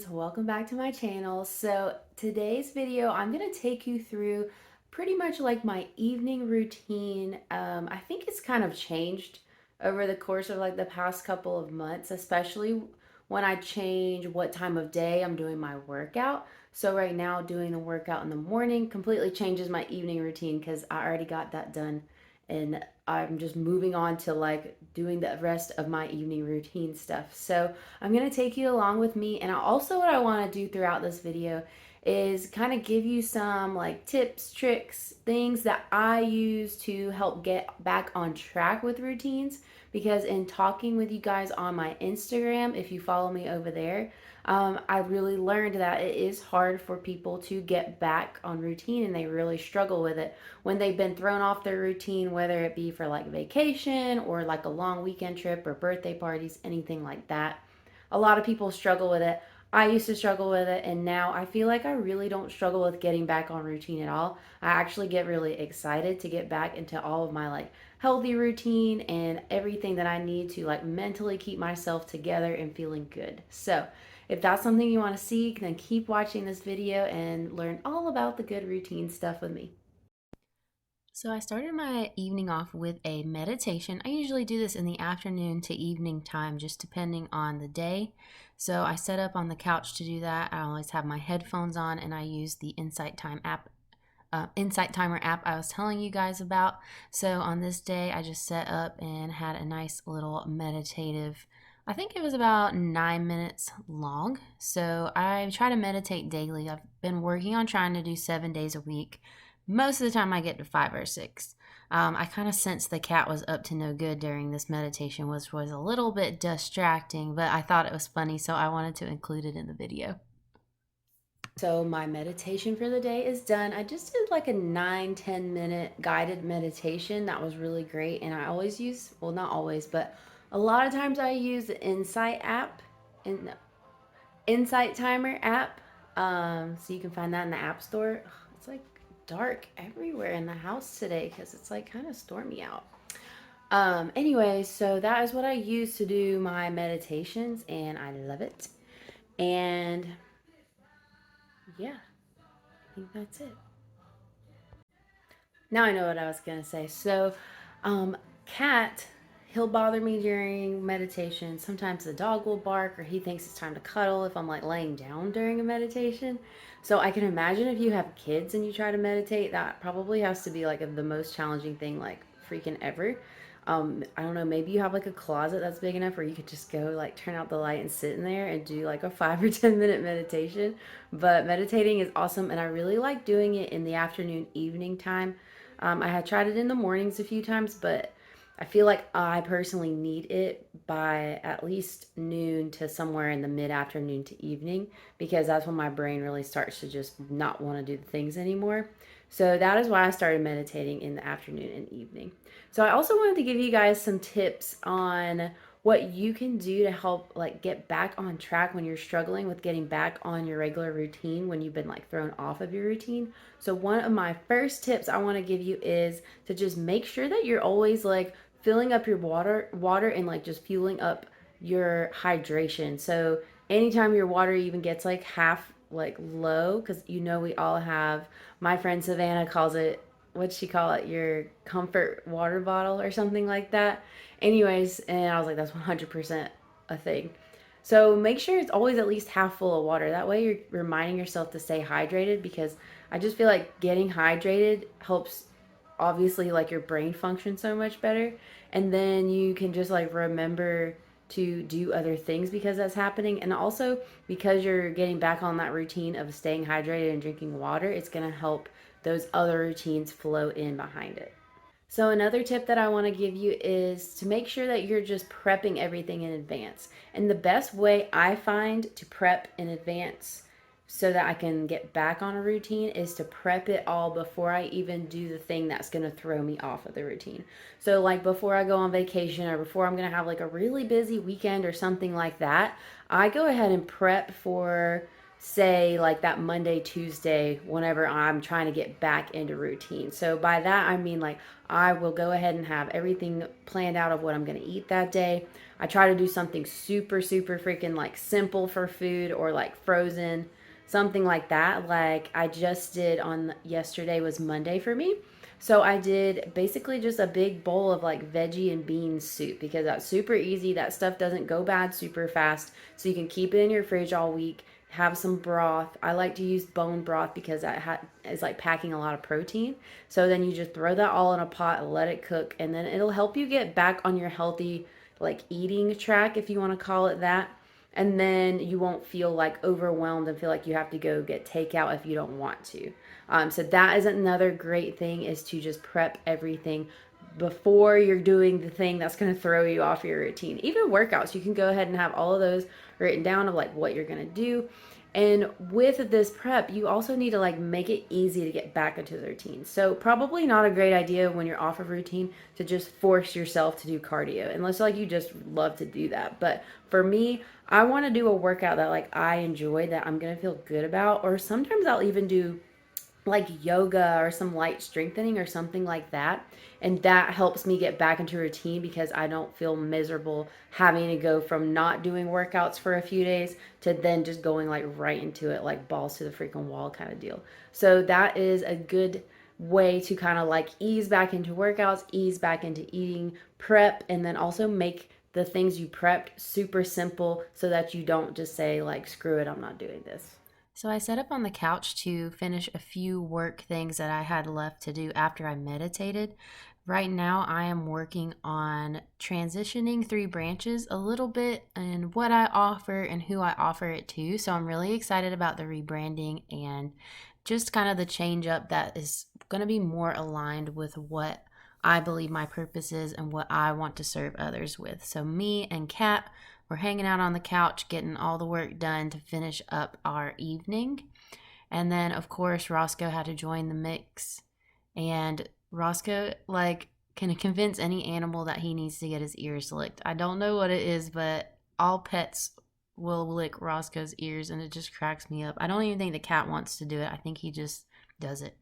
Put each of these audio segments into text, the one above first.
welcome back to my channel. So today's video, I'm gonna take you through pretty much like my evening routine. I think it's kind of changed over the course of like the past couple of months, especially when I change what time of day I'm doing my workout. So right now doing the workout in the morning completely changes my evening routine because I already got that done, and I'm just moving on to like doing the rest of my evening routine stuff. So I'm going to take you along with me. And also, what I want to do throughout this video is kind of give you some like tips, tricks, things that I use to help get back on track with routines. Because in talking with you guys on my Instagram, if you follow me over there, I really learned that it is hard for people to get back on routine, and they really struggle with it when they've been thrown off their routine, whether it be for like vacation or like a long weekend trip or birthday parties, anything like that. A lot of people struggle with it. I used to struggle with it, and now I feel like I really don't struggle with getting back on routine at all. I actually get really excited to get back into all of my like healthy routine and everything that I need to like mentally keep myself together and feeling good. So, if that's something you want to see, then keep watching this video and learn all about the good routine stuff with me. So I started my evening off with a meditation. I usually do this in the afternoon to evening time, just depending on the day. So I set up on the couch to do that. I always have my headphones on, and I use the Insight Timer app I was telling you guys about. So on this day, I just set up and had a nice little meditative. I think it was about 9 minutes long. So I try to meditate daily. I've been working on trying to do 7 days a week. Most of the time I get to 5 or 6. I kind of sensed the cat was up to no good during this meditation, which was a little bit distracting, but I thought it was funny, so I wanted to include it in the video. So my meditation for the day is done. I just did like a 9-10 minute guided meditation. That was really great. And I always use, well, not always, but a lot of times I use the Insight app, in Insight Timer app. So you can find that in the App Store. It's like dark everywhere in the house today because it's like kind of stormy out. Anyway, so that is what I use to do my meditations, and I love it. And yeah, I think that's it. Now I know what I was gonna say. So, Cat, he'll bother me during meditation. Sometimes the dog will bark, or he thinks it's time to cuddle if I'm like laying down during a meditation. So I can imagine if you have kids and you try to meditate, that probably has to be like the most challenging thing, like freaking ever. I don't know, maybe you have like a closet that's big enough where you could just go like turn out the light and sit in there and do like a 5 or 10 minute meditation. But meditating is awesome, and I really like doing it in the afternoon, evening time. I had tried it in the mornings a few times, but I feel like I personally need it by at least noon to somewhere in the mid afternoon to evening, because that's when my brain really starts to just not want to do the things anymore. So that is why I started meditating in the afternoon and evening. So I also wanted to give you guys some tips on what you can do to help like get back on track when you're struggling with getting back on your regular routine when you've been like thrown off of your routine. So one of my first tips I want to give you is to just make sure that you're always like filling up your water and like just fueling up your hydration. So anytime your water even gets like half like low, because you know we all have, my friend Savannah calls it, what'd she call it, your comfort water bottle or something like that. Anyways, and I was like, that's 100% a thing. So make sure it's always at least half full of water. That way you're reminding yourself to stay hydrated, because I just feel like getting hydrated helps obviously like your brain function so much better, and then you can just like remember to do other things because that's happening. And also, because you're getting back on that routine of staying hydrated and drinking water, it's going to help those other routines flow in behind it. So another tip that I want to give you is to make sure that you're just prepping everything in advance. And the best way I find to prep in advance so that I can get back on a routine is to prep it all before I even do the thing that's going to throw me off of the routine. So like before I go on vacation, or before I'm going to have like a really busy weekend or something like that, I go ahead and prep for say like that Monday, Tuesday, whenever I'm trying to get back into routine. So by that, I mean like I will go ahead and have everything planned out of what I'm going to eat that day. I try to do something super, super freaking like simple for food or like frozen, something like that. Like I just did on yesterday was Monday for me. So I did basically just a big bowl of like veggie and bean soup because that's super easy. That stuff doesn't go bad super fast. So you can keep it in your fridge all week. Have some broth. I like to use bone broth because that is like packing a lot of protein. So then you just throw that all in a pot and let it cook, and then it'll help you get back on your healthy like eating track, if you want to call it that. And then you won't feel like overwhelmed and feel like you have to go get takeout if you don't want to. So that is another great thing, is to just prep everything before you're doing the thing that's going to throw you off your routine. Even workouts, you can go ahead and have all of those written down of like what you're going to do. And with this prep, you also need to like make it easy to get back into the routine. So probably not a great idea when you're off of routine to just force yourself to do cardio, unless like you just love to do that. But for me, I want to do a workout that like I enjoy, that I'm going to feel good about, or sometimes I'll even do like yoga or some light strengthening or something like that. And that helps me get back into routine because I don't feel miserable having to go from not doing workouts for a few days to then just going like right into it, like balls to the freaking wall kind of deal. So that is a good way to kind of like ease back into workouts, ease back into eating, prep, and then also make the things you prepped super simple so that you don't just say like, screw it, I'm not doing this. So I sat up on the couch to finish a few work things that I had left to do after I meditated. Right now, I am working on transitioning 3 branches a little bit and what I offer and who I offer it to. So I'm really excited about the rebranding and just kind of the change up that is going to be more aligned with what I believe my purpose is and what I want to serve others with. So me and Kat, we're hanging out on the couch, getting all the work done to finish up our evening. And then, of course, Roscoe had to join the mix. And Roscoe, like, can convince any animal that he needs to get his ears licked. I don't know what it is, but all pets will lick Roscoe's ears, and it just cracks me up. I don't even think the cat wants to do it. I think he just does it.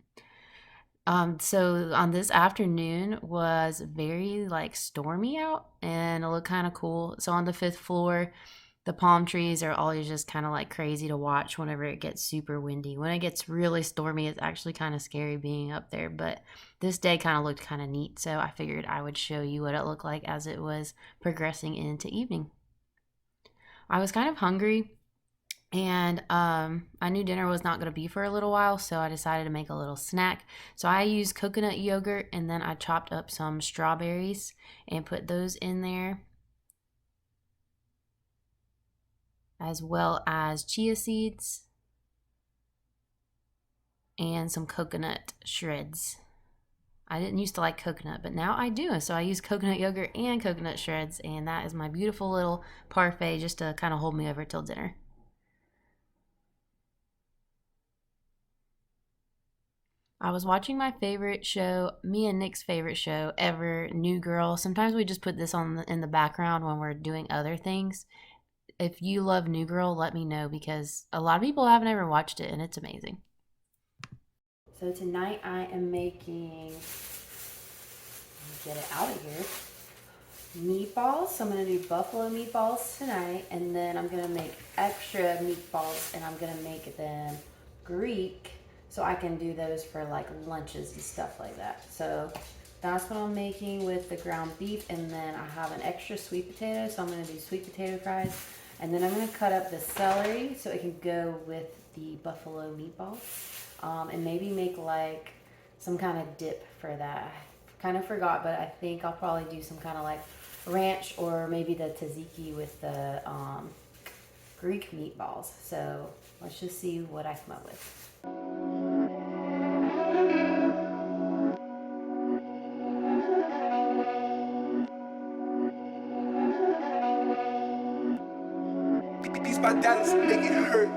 So on this afternoon was very like stormy out, and it looked kind of cool. So on the 5th floor, the palm trees are always just kind of like crazy to watch whenever it gets super windy. When it gets really stormy, it's actually kind of scary being up there. But this day kind of looked kind of neat, so I figured I would show you what it looked like as it was progressing into evening. I was kind of hungry, and I knew dinner was not going to be for a little while, so I decided to make a little snack. So I used coconut yogurt, and then I chopped up some strawberries and put those in there, as well as chia seeds and some coconut shreds. I didn't used to like coconut, but now I do. So I use coconut yogurt and coconut shreds, and that is my beautiful little parfait just to kind of hold me over till dinner. I was watching my favorite show, me and Nick's favorite show ever, New Girl. Sometimes we just put this on in the background when we're doing other things. If you love New Girl, let me know, because a lot of people haven't ever watched it and it's amazing. So tonight I am making, get it out of here, meatballs. So I'm going to do buffalo meatballs tonight, and then I'm going to make extra meatballs, and I'm going to make them Greek, so I can do those for like lunches and stuff like that. So that's what I'm making with the ground beef. And then I have an extra sweet potato, so I'm going to do sweet potato fries. And then I'm going to cut up the celery so it can go with the buffalo meatballs. And maybe make like some kind of dip for that. I kind of forgot, but I think I'll probably do some kind of like ranch, or maybe the tzatziki with the Greek meatballs. So let's just see what I come up with. These my daddies make it hurt.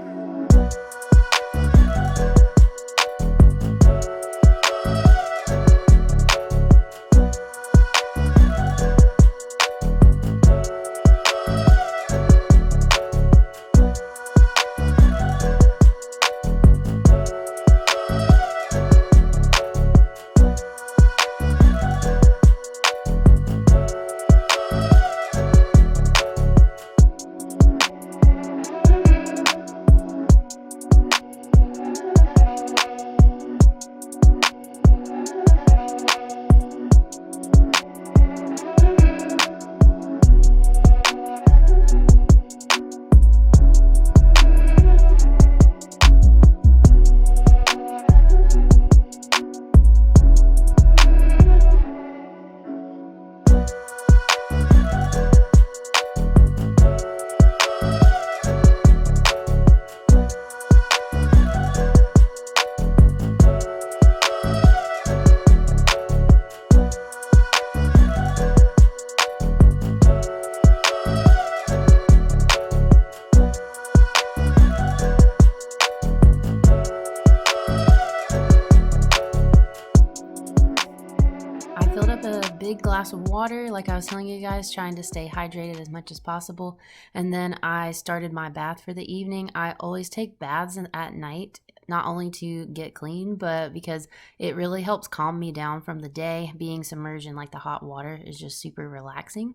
big glass of water, like I was telling you guys, trying to stay hydrated as much as possible. And then I started my bath for the evening. I always take baths at night, not only to get clean, but because it really helps calm me down from the day. Being submerged in like the hot water is just super relaxing.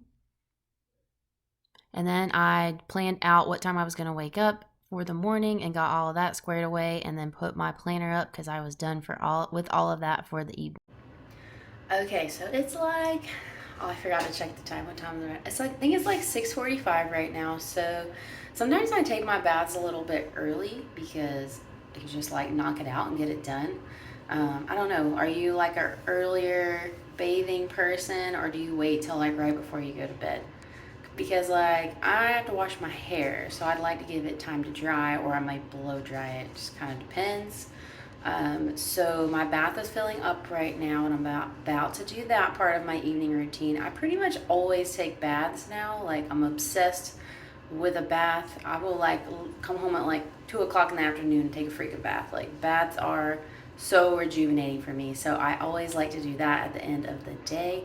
And then I planned out what time I was going to wake up for the morning and got all of that squared away, and then put my planner up because I was done with all of that for the evening. Okay, so it's like, oh, I forgot to check the time. What time is it? It's like, I think it's like 6:45 right now. So sometimes I take my baths a little bit early because I can just like knock it out and get it done. I don't know. Are you like an earlier bathing person, or do you wait till like right before you go to bed? Because like I have to wash my hair, so I'd like to give it time to dry, or I might blow dry it. Just kind of depends. So my bath is filling up right now, and I'm about to do that part of my evening routine. I pretty much always take baths now. Like, I'm obsessed with a bath. I will like come home at like 2 o'clock in the afternoon and take a freaking bath. Like, baths are so rejuvenating for me. So I always like to do that at the end of the day.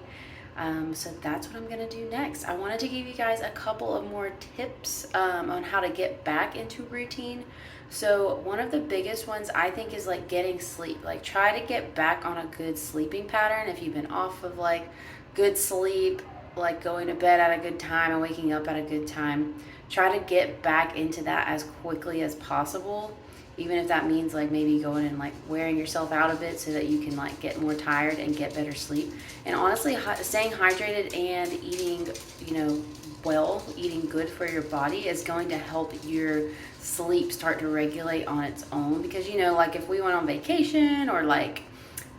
So that's what I'm gonna do next. I wanted to give you guys a couple of more tips on how to get back into routine. So one of the biggest ones I think is like getting sleep. Like, try to get back on a good sleeping pattern. If you've been off of like good sleep, like going to bed at a good time and waking up at a good time, try to get back into that as quickly as possible. Even if that means like maybe going and like wearing yourself out a bit so that you can like get more tired and get better sleep. And honestly, staying hydrated and eating, well, eating good for your body is going to help your sleep start to regulate on its own. Because, like if we went on vacation, or like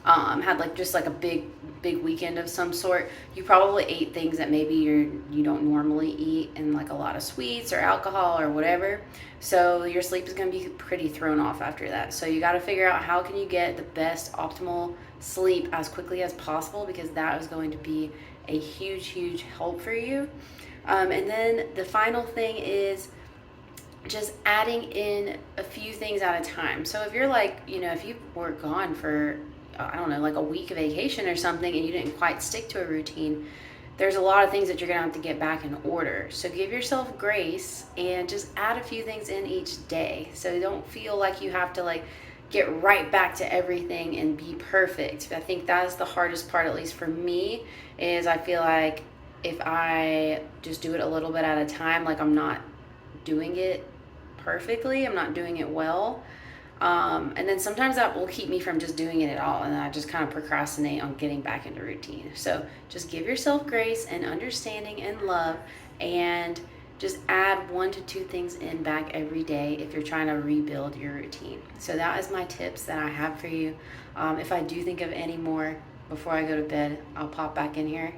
had like just like a big weekend of some sort, you probably ate things that maybe you don't normally eat, and like a lot of sweets or alcohol or whatever. So your sleep is going to be pretty thrown off after that. So you got to figure out how can you get the best optimal sleep as quickly as possible, because that is going to be a huge help for you. And then the final thing is just adding in a few things at a time. So if you're like, if you were gone for, I don't know, like a week of vacation or something, and you didn't quite stick to a routine, there's a lot of things that you're gonna have to get back in order. So give yourself grace and just add a few things in each day. So you don't feel like you have to like get right back to everything and be perfect. I think that's the hardest part, at least for me, is I feel like if I just do it a little bit at a time, like I'm not doing it perfectly, I'm not doing it well. And then sometimes that will keep me from just doing it at all, and I just kind of procrastinate on getting back into routine. So just give yourself grace and understanding and love, and just add 1 to 2 things in back every day if you're trying to rebuild your routine. So that is my tips that I have for you. If I do think of any more before I go to bed, I'll pop back in here.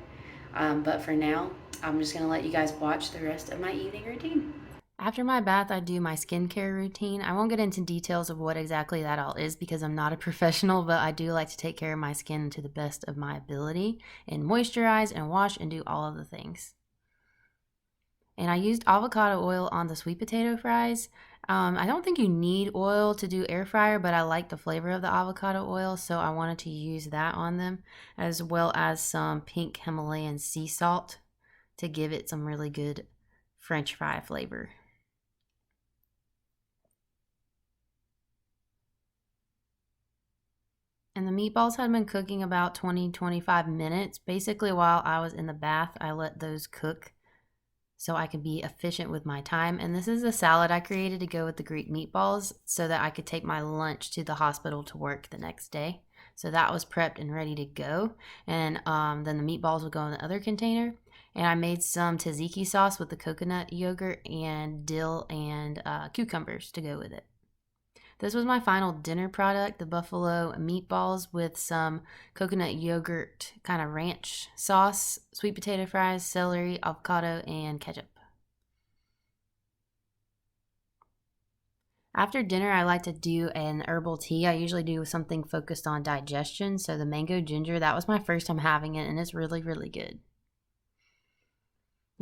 But for now, I'm just going to let you guys watch the rest of my evening routine. After my bath, I do my skincare routine. I won't get into details of what exactly that all is because I'm not a professional, but I do like to take care of my skin to the best of my ability and moisturize and wash and do all of the things. And I used avocado oil on the sweet potato fries. I don't think you need oil to do air fryer, but I like the flavor of the avocado oil, so I wanted to use that on them, as well as some pink Himalayan sea salt to give it some really good French fry flavor. And the meatballs had been cooking about 20-25 minutes. Basically, while I was in the bath, I let those cook so I could be efficient with my time. And this is a salad I created to go with the Greek meatballs so that I could take my lunch to the hospital to work the next day. So that was prepped and ready to go. And then the meatballs would go in the other container. And I made some tzatziki sauce with the coconut yogurt and dill and cucumbers to go with it. This was my final dinner product, the buffalo meatballs with some coconut yogurt kind of ranch sauce, sweet potato fries, celery, avocado, and ketchup. After dinner, I like to do an herbal tea. I usually do something focused on digestion. So the mango ginger, that was my first time having it, and it's really good.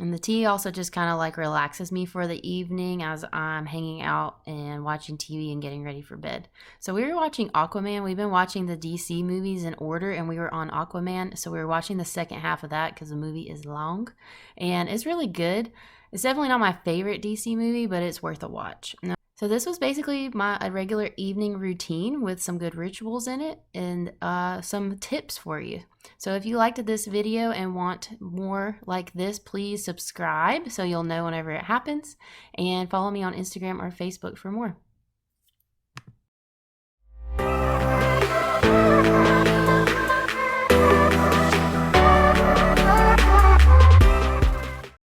And the tea also just kind of like relaxes me for the evening as I'm hanging out and watching TV and getting ready for bed. So we were watching Aquaman. We've been watching the DC movies in order, and we were on Aquaman. So we were watching the second half of that because the movie is long and it's really good. It's definitely not my favorite DC movie, but it's worth a watch. So this was basically a regular evening routine with some good rituals in it and some tips for you. So if you liked this video and want more like this, please subscribe so you'll know whenever it happens, and follow me on Instagram or Facebook for more.